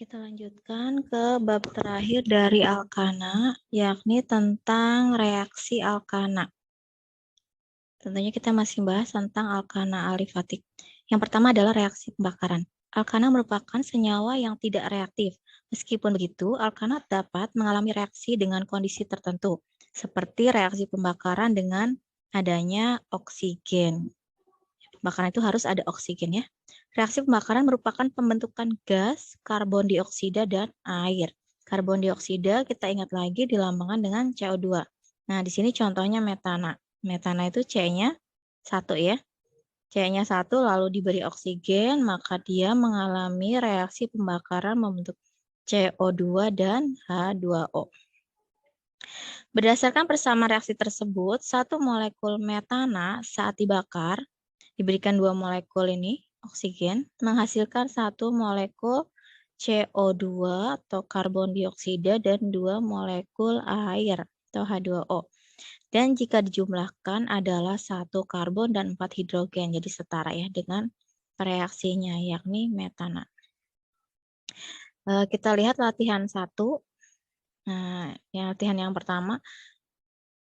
Kita lanjutkan ke bab terakhir dari alkana, yakni tentang reaksi alkana. Tentunya kita masih bahas tentang alkana alifatik. Yang pertama adalah reaksi pembakaran. Alkana merupakan senyawa yang tidak reaktif. Meskipun begitu, alkana dapat mengalami reaksi dengan kondisi tertentu, seperti reaksi pembakaran dengan adanya oksigen. Pembakaran itu harus ada oksigen ya. Reaksi pembakaran merupakan pembentukan gas, karbon dioksida, dan air. Karbon dioksida kita ingat lagi dilambangkan dengan CO2. Nah, di sini contohnya metana. Metana itu C-nya 1 ya. C-nya 1 lalu diberi oksigen, maka dia mengalami reaksi pembakaran membentuk CO2 dan H2O. Berdasarkan persamaan reaksi tersebut, satu molekul metana saat dibakar diberikan 2 molekul ini oksigen menghasilkan 1 molekul CO2 atau karbon dioksida dan 2 molekul air atau H2O. Dan jika dijumlahkan adalah 1 karbon dan 4 hidrogen. Jadi setara ya dengan reaksinya yakni metana. Kita lihat latihan 1. Nah, latihan yang pertama.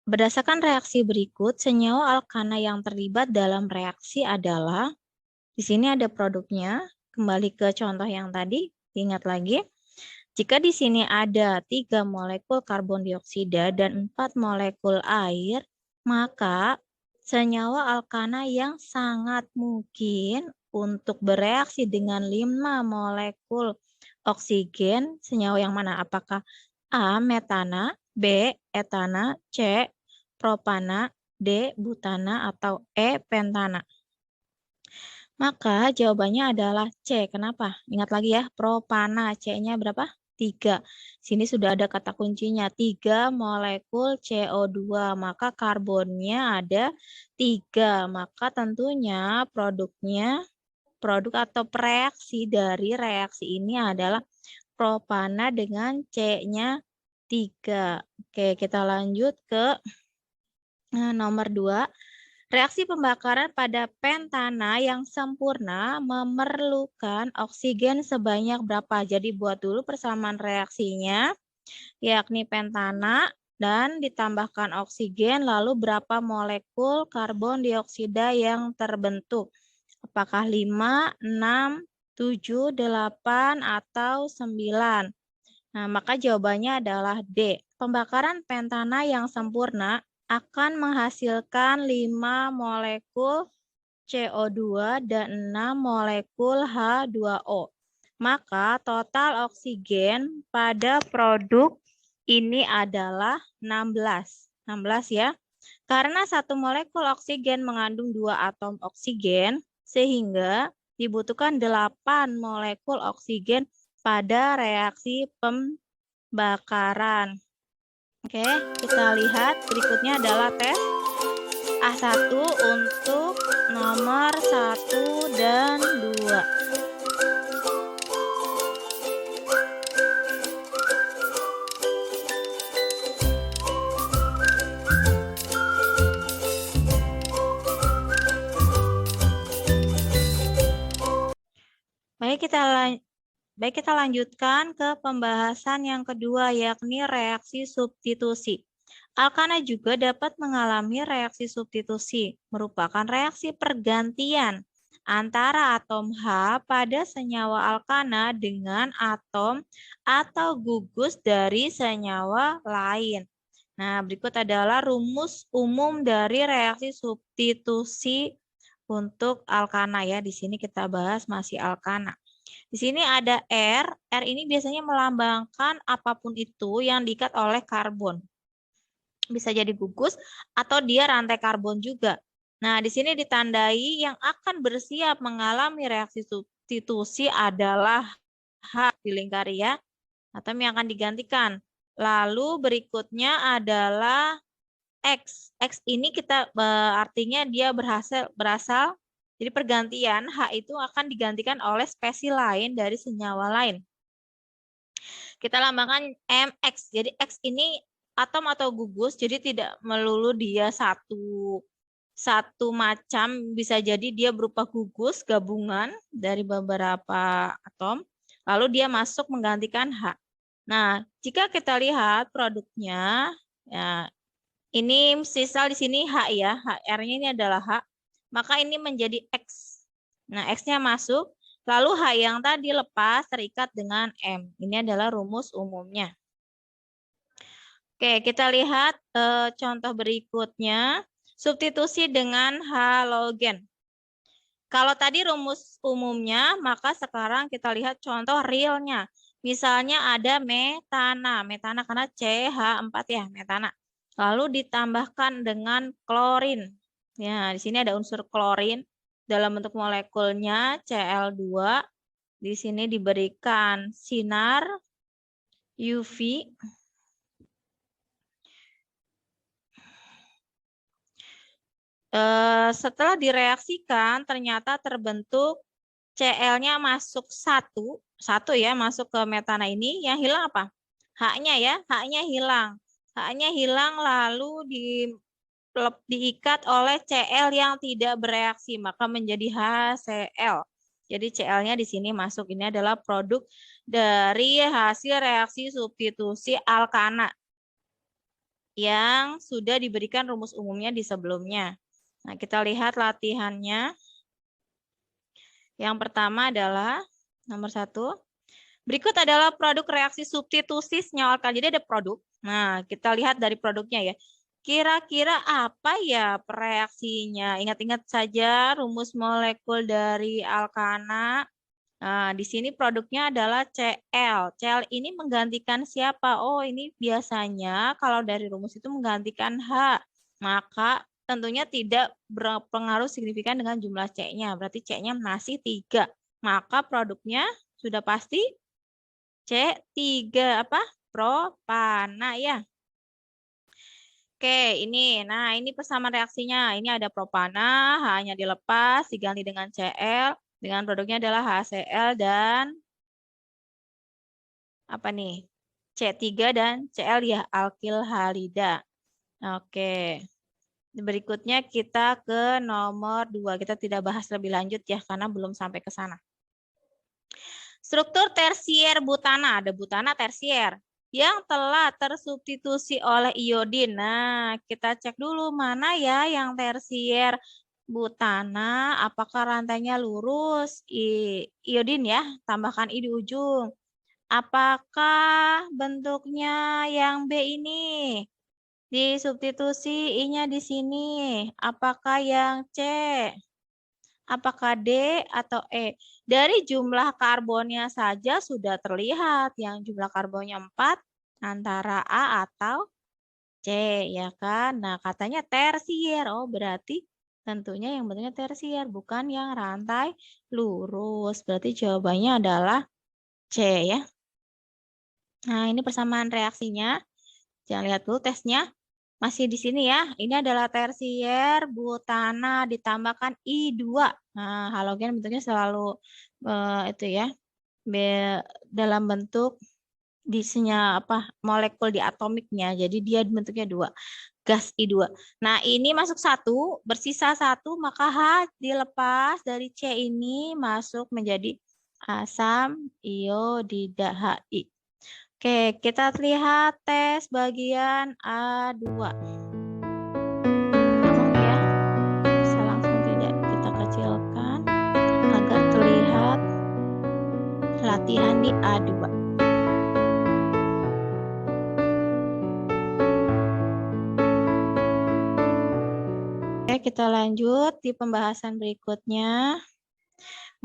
Berdasarkan reaksi berikut, senyawa alkana yang terlibat dalam reaksi adalah, di sini ada produknya, kembali ke contoh yang tadi, ingat lagi. Jika di sini ada 3 molekul karbon dioksida dan 4 molekul air, maka senyawa alkana yang sangat mungkin untuk bereaksi dengan 5 molekul oksigen, senyawa yang mana? Apakah A. metana, B. etana, C. propana, D. butana, atau E. pentana? Maka jawabannya adalah C. Kenapa? Ingat lagi ya, propana. C-nya berapa? 3. Sini sudah ada kata kuncinya, 3 molekul CO2. Maka karbonnya ada 3. Maka tentunya produk atau reaksi dari reaksi ini adalah propana dengan C-nya 3. Oke, kita lanjut ke nomor 2. Reaksi pembakaran pada pentana yang sempurna memerlukan oksigen sebanyak berapa? Jadi buat dulu persamaan reaksinya, yakni pentana dan ditambahkan oksigen, lalu berapa molekul karbon dioksida yang terbentuk? Apakah 5, 6, 7, 8, atau 9? Nah, maka jawabannya adalah D. Pembakaran pentana yang sempurna akan menghasilkan 5 molekul CO2 dan 6 molekul H2O. Maka total oksigen pada produk ini adalah 16. 16 ya. Karena 1 molekul oksigen mengandung 2 atom oksigen, sehingga dibutuhkan 8 molekul oksigen pada reaksi pembakaran. Oke, kita lihat berikutnya adalah tes A1 untuk nomor 1 dan 2. Baik, kita lanjutkan ke pembahasan yang kedua, yakni reaksi substitusi. Alkana juga dapat mengalami reaksi substitusi, merupakan reaksi pergantian antara atom H pada senyawa alkana dengan atom atau gugus dari senyawa lain. Nah, berikut adalah rumus umum dari reaksi substitusi untuk alkana ya. Di sini kita bahas masih alkana. Di sini ada R. R ini biasanya melambangkan apapun itu yang diikat oleh karbon. Bisa jadi gugus atau dia rantai karbon juga. Nah, di sini ditandai yang akan bersiap mengalami reaksi substitusi adalah H dilingkari ya. Atau yang akan digantikan. Lalu berikutnya adalah X. X ini kita artinya dia berasal jadi pergantian H itu akan digantikan oleh spesies lain dari senyawa lain. Kita lambangkan MX. Jadi X ini atom atau gugus, jadi tidak melulu dia satu macam, bisa jadi dia berupa gugus gabungan dari beberapa atom, lalu dia masuk menggantikan H. Nah, jika kita lihat produknya, ya, ini misal di sini H ya, HR-nya ini adalah H, maka ini menjadi X. Nah, X-nya masuk, lalu H yang tadi lepas terikat dengan M. Ini adalah rumus umumnya. Oke, kita lihat contoh berikutnya. Substitusi dengan halogen. Kalau tadi rumus umumnya, maka sekarang kita lihat contoh realnya. Misalnya ada metana. Metana karena CH4 ya, metana. Lalu ditambahkan dengan klorin. Ya, di sini ada unsur klorin. Dalam bentuk molekulnya Cl2. Di sini diberikan sinar UV. Setelah direaksikan ternyata terbentuk Cl-nya masuk satu ya, masuk ke metana ini. Yang hilang apa? H-nya ya, H-nya hilang. H-nya hilang lalu diikat oleh Cl yang tidak bereaksi, maka menjadi HCl. Jadi Cl-nya di sini masuk. Ini adalah produk dari hasil reaksi substitusi alkana yang sudah diberikan rumus umumnya di sebelumnya. Nah, kita lihat latihannya. Yang pertama adalah nomor 1. Berikut adalah produk reaksi substitusi senyawa alkali. Jadi ada produk. Nah, kita lihat dari produknya ya. Kira-kira apa ya reaksinya? Ingat-ingat saja rumus molekul dari alkana. Nah, di sini produknya adalah Cl. Cl ini menggantikan siapa? Oh, ini biasanya kalau dari rumus itu menggantikan H. Maka tentunya tidak berpengaruh signifikan dengan jumlah C-nya. Berarti C-nya masih 3. Maka produknya sudah pasti C3 apa? Propana ya. Oke, ini. Nah, ini persamaan reaksinya. Ini ada propana, H-nya dilepas, diganti dengan Cl. Dengan produknya adalah HCl dan apa nih? C3 dan Cl ya, alkil halida. Oke. Berikutnya kita ke nomor 2. Kita tidak bahas lebih lanjut ya, karena belum sampai ke sana. Struktur tersier butana. Ada butana tersier yang telah tersubstitusi oleh iodin. Nah, kita cek dulu mana ya yang tersier butana. Apakah rantainya lurus? Iodin ya, tambahkan I di ujung. Apakah bentuknya yang B ini? Disubstitusi I-nya di sini. Apakah yang C? Apakah D atau E? Dari jumlah karbonnya saja sudah terlihat. Yang jumlah karbonnya 4 antara A atau C. Ya kan? Nah, katanya tersier. Oh, berarti tentunya yang bentuknya tersier. Bukan yang rantai lurus. Berarti jawabannya adalah C ya. Nah, ini persamaan reaksinya. Jangan lihat dulu tesnya. Masih di sini ya. Ini adalah tersier butana ditambahkan I2. Nah, halogen bentuknya selalu itu ya. Dalam bentuk disnya apa? Molekul di atomiknya. Jadi dia bentuknya 2. Gas I2. Nah, ini masuk 1, bersisa 1, maka H dilepas dari C ini masuk menjadi asam iodida HI. Oke, kita lihat tes bagian A2. Langsung ya, bisa langsung tidak kita kecilkan agar terlihat latihan di A2. Oke, kita lanjut di pembahasan berikutnya.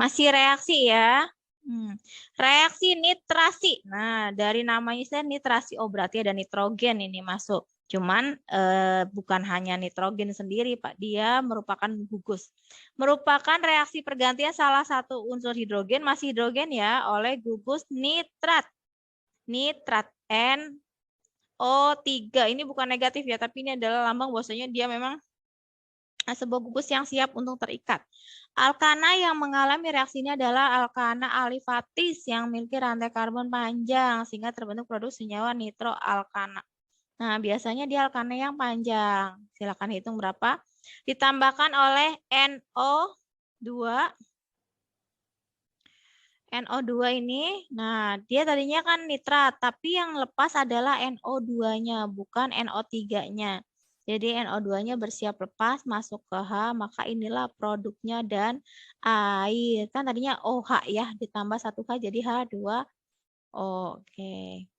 Masih reaksi ya. Reaksi nitrasi. Nah, dari namanya saya nitrasi. Oh, berarti ada nitrogen ini masuk. Cuman bukan hanya nitrogen sendiri, Pak. Dia merupakan gugus. Merupakan reaksi pergantian salah satu unsur hidrogen, masih hidrogen ya, oleh gugus nitrat. Nitrat NO3. Ini bukan negatif ya, tapi ini adalah lambang bahwasanya dia memang sebuah gugus yang siap untuk terikat. Alkana yang mengalami reaksi ini adalah alkana alifatis yang memiliki rantai karbon panjang sehingga terbentuk produk senyawa nitroalkana. Nah, biasanya dia alkana yang panjang. Silakan hitung berapa. Ditambahkan oleh NO2. NO2 ini, nah dia tadinya kan nitrat, tapi yang lepas adalah NO2-nya, bukan NO3-nya. Jadi NO2-nya bersiap lepas, masuk ke H, maka inilah produknya dan air. Kan tadinya OH ya, ditambah 1H jadi H2. Oke,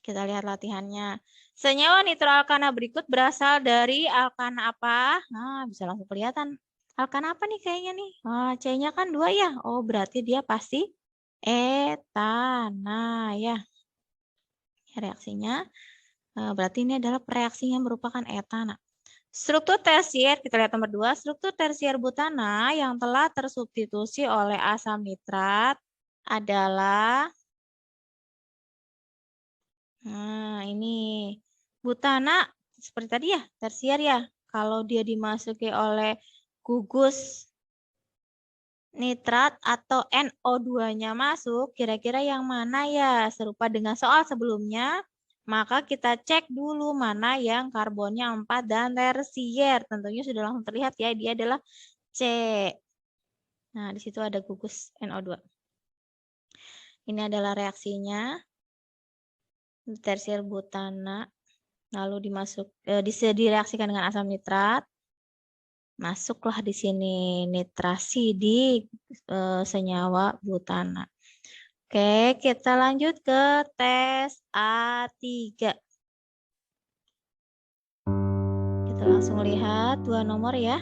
kita lihat latihannya. Senyawa nitroalkana berikut berasal dari alkana apa? Nah, bisa langsung kelihatan. Alkana apa nih kayaknya nih? C-nya kan 2 ya. Oh, berarti dia pasti etana ya. Reaksinya berarti ini adalah reaksi yang merupakan etana. Struktur tersier, kita lihat nomor 2. Struktur tersier butana yang telah tersubstitusi oleh asam nitrat adalah, nah ini butana seperti tadi ya, tersier ya. Kalau dia dimasuki oleh gugus nitrat atau NO2-nya masuk, kira-kira yang mana ya? Serupa dengan soal sebelumnya, maka kita cek dulu mana yang karbonnya 4 dan tersier. Tentunya sudah langsung terlihat ya, dia adalah C. Nah, di situ ada gugus NO2. Ini adalah reaksinya. Tersier butana, lalu direaksikan dengan asam nitrat. Masuklah di sini nitrasi di senyawa butana. Oke, kita lanjut ke tes A3. Kita langsung lihat 2 nomor ya.